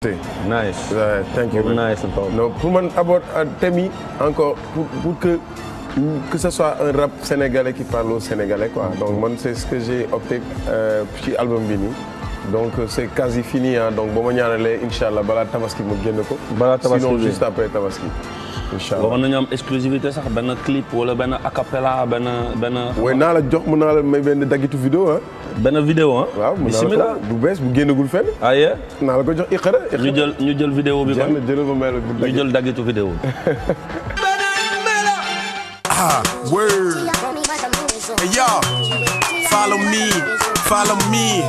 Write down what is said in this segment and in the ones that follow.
Nice. Thank you. Nice. Non, pour moi, d'abord, thème encore pour que ce soit un rap sénégalais qui parle aux Sénégalais, quoi. Donc, moi, c'est ce que j'ai opté pour l'album Bini. Donc, c'est quasi fini. Hein. Donc, bon, Inch'Allah, Bala Tabaski, sinon, juste après Tabaski. Inch'Allah. On a une exclusivité, ça, un clip ou un acapella, oui, on a une vidéo. Hein. Benn vidéo hein. Waaw bismillah bu bees bu génnagul fenn. Ah yeah. naa la ko jox iqra. ñu jël vidéo bi kon jël ba mel ñu jël daggitu vidéo. Ah word. Hey yo, follow me.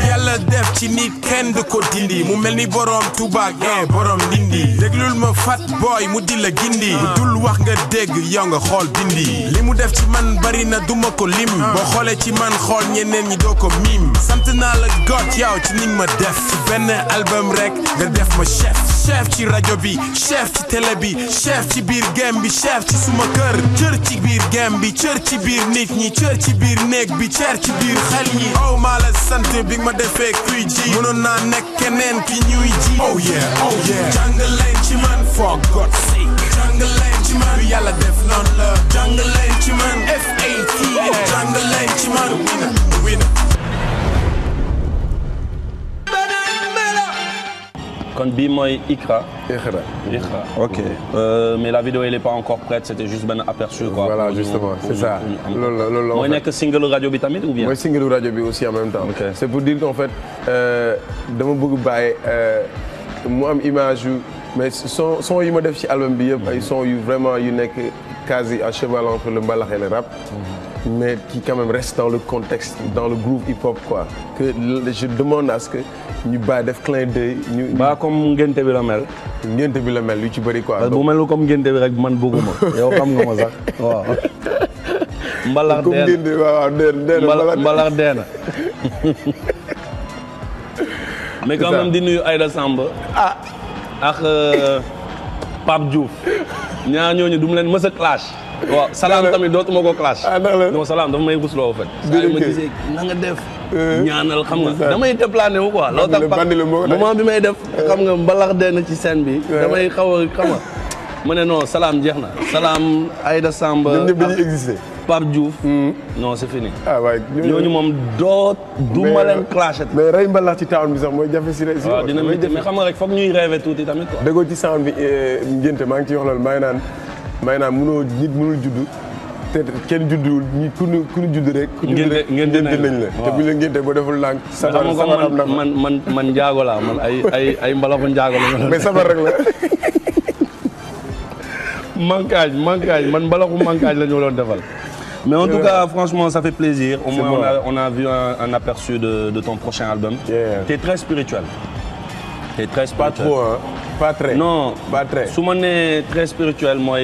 Yàlla def ci nit kenn du ko dindi mu mel ni borom Touba gen borom Ndindi déglul ma fat boy mu di la gindi bu dul wax nga dégg yow nga xool bindi li mu def ci man bari na duma ko lim boo xoolee ci man xool ñeneen ñi doo ko miim sant naa la got yow ci ni ma def ci benn album rek nga def ma chef ci rajo bi chef ci télé bi chef ci biir game bi chef ci suma kër cër ci biir game bi cër ci biir nit ñi cër ci biir néeg bi cër ci biir xel yi oh maa la sant bi ma defee kuy ji mënoon naa nekk keneen ki ñuy ji oh yeah jàngal leen ci man for God's sake jàngal leen ci man lu yàlla def noonu la jàngal leen ci man FAT jàngal leen ci man winner Quand Bimoy Ikra. Ikra. Ok. Mais la vidéo elle est pas encore prête, c'était juste un aperçu quoi. Voilà justement, c'est ça. Moi il y a que single radio bi tamit ou bien? Moi single radio bi aussi en même temps. Okay. C'est pour dire qu'en fait dama bëgg bàyyi mu am image yu mais son yu ma def ci album bi yëpp ay son yu vraiment yu nekk quasi à cheval entre le mbalax et le rap. Mais qui quand même reste dans le contexte, dans le groove hip-hop quoi. Que je demande à ce que ñu bàyyi def clin d'œil. Ba comme ngénte bi la mel. Ngénte bi la mel lu ci bëri quoi. Parce que bu mel comme ngénte bi rek man bëgguma. Yow xam nga ma sax waaw. Mbalax dee na mbalax dee na. Mais quand même di nuyu Aïda Samb. Ah ak Pape Diouf. ñaar ñooñu du mu leen mës a clash. waaw salaam tamit dootuma ko clash. non salaam dafa may rusloo en fait. saa ma gisee na nga def. ñaanal xam nga damay déplané wu quoi. loolu tax moment bi may def xam nga mbalax dee na ci scène bi. damay xaw a xam nga ma ne non salaam jeex na. salaam Aïda Samb. ñoom ñëpp dañuy existé. Pape Diouf. non c'est fini. ah waay ñooñu moom du ma leen clashé. mais rey mbalax ci town bi sax mooy jafe si. waaw dina métti mais xam nga rek foog ñuy rêvé tuuti tamit quoi. déggoo ci sound bi ngénte maa ngi ciy wax loolu maa ngi naan nit mënul judd te kenn judduwul ñi ku ñu judd rek. ngénte nañ la te bu ñu la ngénte boo deful lànk. sabar man njaago laa man ay mbalaxu njaago la. mais sabar rek la. manquage man mbalaxu manquage la ñu doon defal. Mais en tout cas, franchement, ça fait plaisir. Au moins, on a vu un aperçu de ton prochain album. Yeah. T'es très spirituel. Pas trop, hein? Pas très. Non, pas très. Soumane est très spirituel, moi.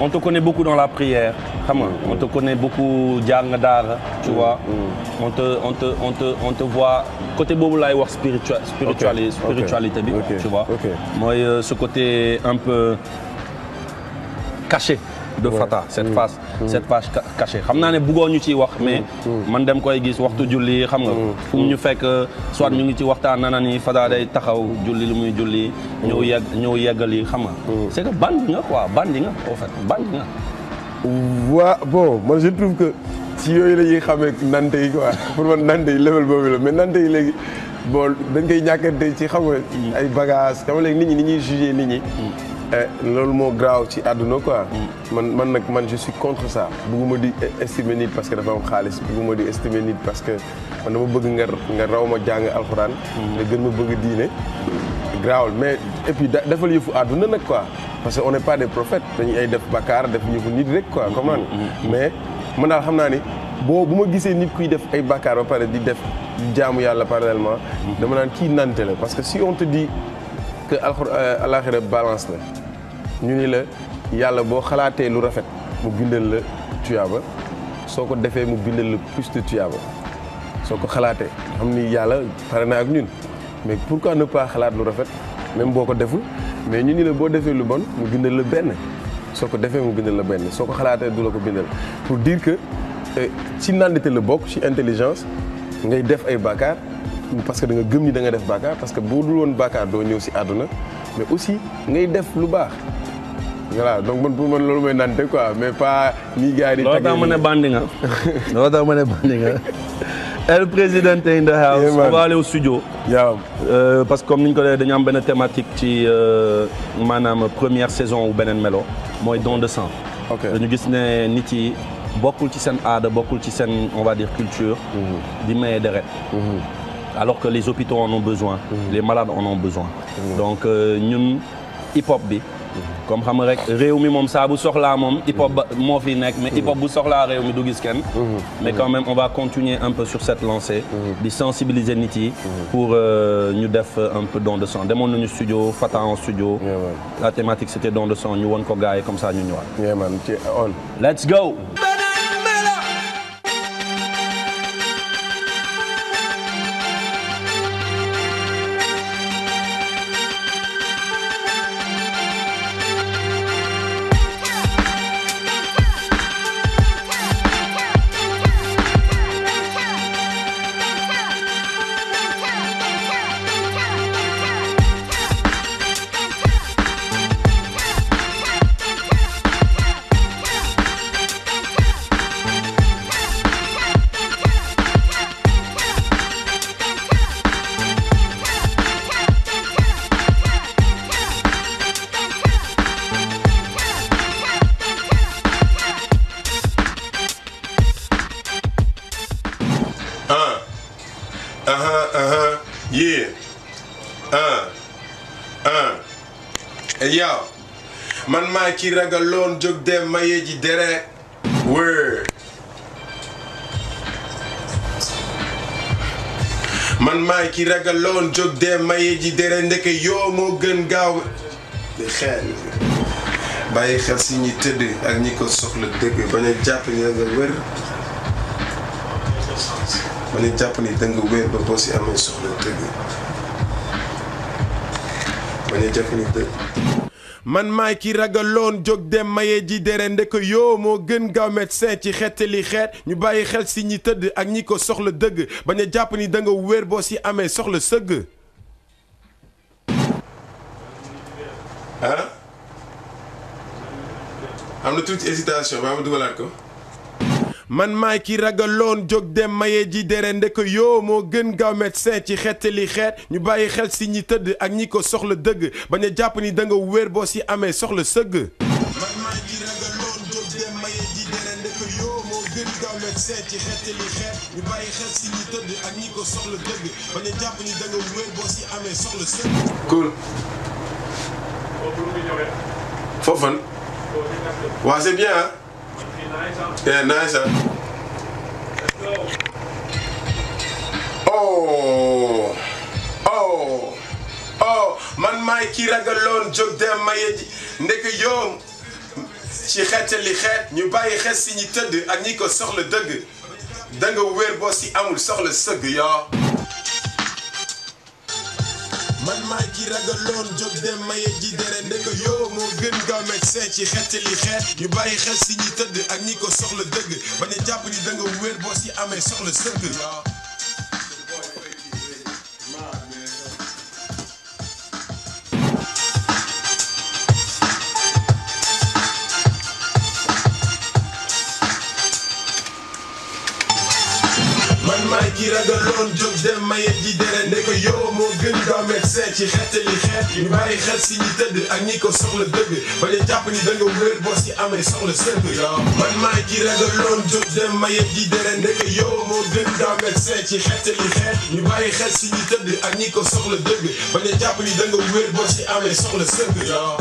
On te connaît beaucoup dans la prière. On te connaît beaucoup d'Ar, tu vois. On te voit côté Boboulaï voir spiritualité, tu vois. Moi, ce côté un peu caché de Fata, cette face cachée. Je sais que beaucoup de gens mais man dem koy gis waxtu julli xam nga fu ñu fekk soit ñu ngi ci waxtaan nanani Fata day taxaw julli lu muy julli ñëw yeggali xam nga c'est que bandi nga quoi bandi nga en fait bandi nga waaw bon moi je trouve que ci yooyu la ñuy xamee nante yi quoi pour man nante yi level boobu la mais nante yi léegi bon dañ koy ñàkkante ci xam nga ay bagages xam nga léegi nit ñi ni ñuy jugé nit ñi loolu moo graaw ci àdduna quoi man je suis contre ça bëgguma di estimer nit parce que dafa am xaalis bëgguma di estimer nit parce que man dama bëgg nga raw ma jàng alxuraan nga gën ma bëgg diine graawul mais et puis defal yëfu àdduna nag quoi parce que on n'est pas des prophètes dañuy ay def bakkaar def yëfu nit rek quoi comme mais man daal xam naa ni bu ma gisee nit kuy def ay bakkaar ba pare di def jaamu yàlla parallèlement dama naan kii nante la parce que si on te dit que alaxira balance la ñu ni la yàlla boo xalaatee lu rafet mu bindal la tuyaaba soo ko defee mu bindal la plus de tuyaaba soo ko xalaatee xam ni yàlla pare na ak ñun mais pourquoi ne pas xalaat lu rafet même boo ko deful mais ñu ni la boo defee lu bon mu bindal la benn soo ko defee mu bindal la benn soo ko xalaatee du la ko bindal pour dire que ci nandite la bokk ci intelligence ngay def ay bàkkaar parce que da nga gëm ni da nga def bàkkaar parce que boo dul woon bàkkaar doo ñëw si àdduna mais aussi ngay def lu baax voilà donc man pour man loolu mooy nante quoi mais pas ni gars yi di. loolu tax ma ne bandi nga. loolu tax ma ne bandi nga. El Presidente in the house. On va aller au studio. Parce que comme ni ñu ko defee dañu am benn thématique ci maanaam première saison wu beneen melo mooy don de sang. dañu gis ne nit yi bokkul ci seen aada bokkul ci seen on va dire culture. di maye deret. alors que les hôpitaux en ont besoin. Les malades en ont besoin. Donc ñun hip hop bi. comme xam nga rek réew mi moom saa bu soxlaa moom hip hop ba moo fi nekk mais hip hop bu soxlaa réew mi du gis kenn. mais quand même on va continuer un peu sur cette lancée. di sensibiliser nit yi. pour ñu def un peu don de sang demoon nañu studio Fata en studio. la thématique c'était don de sang ñu won ko gars yi comme ça ñu ñëwaat. Let's go. Yow man maa ki ragaloon jóg dem maye ji deret wër man maa ki ragaloon jóg dem maye ji deret ndeke yoo moo gën gaaw di xel bàyyi xel si ñi tëdd ak ñi ko soxla dëgg bañ a jàpp ni da nga wër bañ a jàpp ni da nga wër ba boo si amee soxla dëgg bañ a jàpp ni dëgg man maay ki ragaloon jóg dem maye ji dere ndek yoo moo gën gaaw médecin ci xeetali xeet ñu bàyyi xel si ñi tëdd ak ñi ko soxla dëgg bañ a jàpp ni da nga wér boo si amee soxla sëgg ah am na tuuti hésitation ba ma dugalaat ko man maay ki ragaloon jóg dem maye ji dere ndek yoo moo gën gaaw médecin ci xeetali xeet ñu bàyyi xel si ñi tëdd ak ñi ko soxla dëgg bañ a jàpp ni da nga wér boo si amee soxla sëgg man maay ki ragaloon jóg dem maye ji dere ndek yoo moo gën gaaw médecin ci xeetali xeet ñu bàyyi xel si ñi tëdd ak ñi ko soxla dëgg bañ a jàpp ni da nga wér boo si amee soxla sëgg cool foofan waa c'est bien hein. Yeah, nice, huh? Oh, man maay ki ragaloon jóg dem maye ji ndek yoom ci xeetali xeet ñu bàyyi xel si ñi tëdd ak ñi ko soxla dëgg da nga wér boo si amul soxla sëgg yoo man maay ki ragaloon jóg dem maye ji dere ndek yoo moo gën gaaw médecin ci xeetali xeet ñu bàyyi xel si ñi tëdd ak ñi ko soxla dëgg bañ a jàpp ni da nga wér boo si amee soxla sëgg man maay ki ragaloon jóg dem maye ji dere ndek yoo moo gën gaaw médecin ci xeetali xeet ñu bàyyi xel si ñi tëdd ak ñi ko soxla dëgg bañ a jàpp ni da nga wér boo si amee soxla sëgg yoo man maay ki ragaloon jóg dem maye ji dere ndek yoo moo gën gaaw médecin ci xeetali xeet ñu bàyyi xel si ñi tëdd ak ñi ko soxla dëgg bañ a jàpp ni da nga wér boo si amee soxla sëgg yoo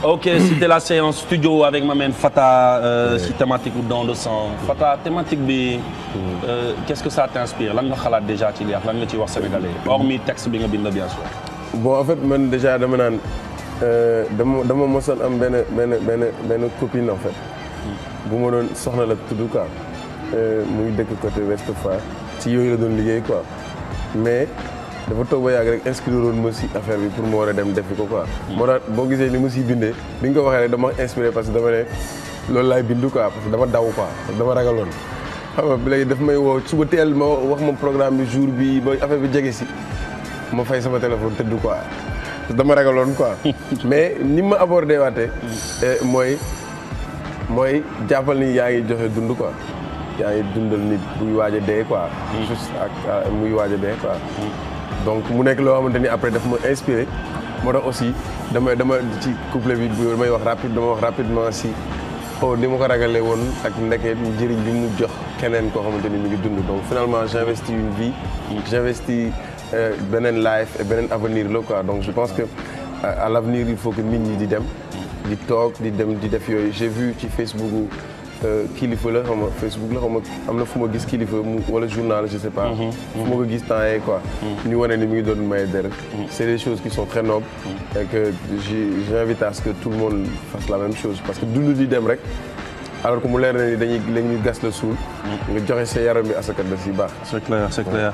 Ok, c'était la séance studio avec ma main Fata si thématique don de sang. Fata, thématique bi qu'est-ce que ça t'inspire? Lan nga xalaat déjà ci li lan nga ci wax sénégalais hormis texte bi nga bind bien sûr. Bon en fait man déjà dama naan dama mosoon am benn copine en fait. bu ma doon soxna la tudd quoi. muy dëkk côté Ouest Foire ci yooyu la doon liggéey quoi mais. dafa toog ba yàgg rek inscrire woon ma si affaire bi pour ma war a dem defi ko quoi. moo tax boo gisee ni ma siy bindee bi nga ko waxee rek dama inspiré parce que dama ne loolu laay bindu quoi parce que dama daw quoi parce que dama ragaloon xam nga léegi daf may woo suba teel ma wax ma programme bi jour bi ba affaire bi jege si ma fay sama téléphone tëdd quoi dama ragaloon quoi mais ni ma abordé waatee mooy jàppal ni yaa ngi joxe dund quoi yaa ngi dundal nit buy waaj a dee quoi juste ak muy waaj a dee quoi donc mu nekk loo xamante ni après daf ma inspiré moo tax aussi dama ci couplet bi damay wax rapidement si ni ma ko ragalee woon ak ndeke njëriñ bi mu jox keneen koo xamante ni mi ngi dund donc finalement j'investis une vie j'investis beneen life et beneen avenir la quoi donc je pense que à l'avenir il faut que nit ñi di dem di toog di dem di def yooyu j'ai vu ci Facebook kilifa la xam nga Facebook la xam nga am na fu ma gis kilifa wala journal je sais pas fu ma ko gis temps yii quoi ñu wane ni mi ngi doon maye deret c'est des choses qui sont très nobles et que j'invite à ce que tout le monde fasse la même chose parce que dund di dem rek alors que mu leer na ni dañuy gas la suul nga joxe sa yaram bi asaka da si baax c'est clair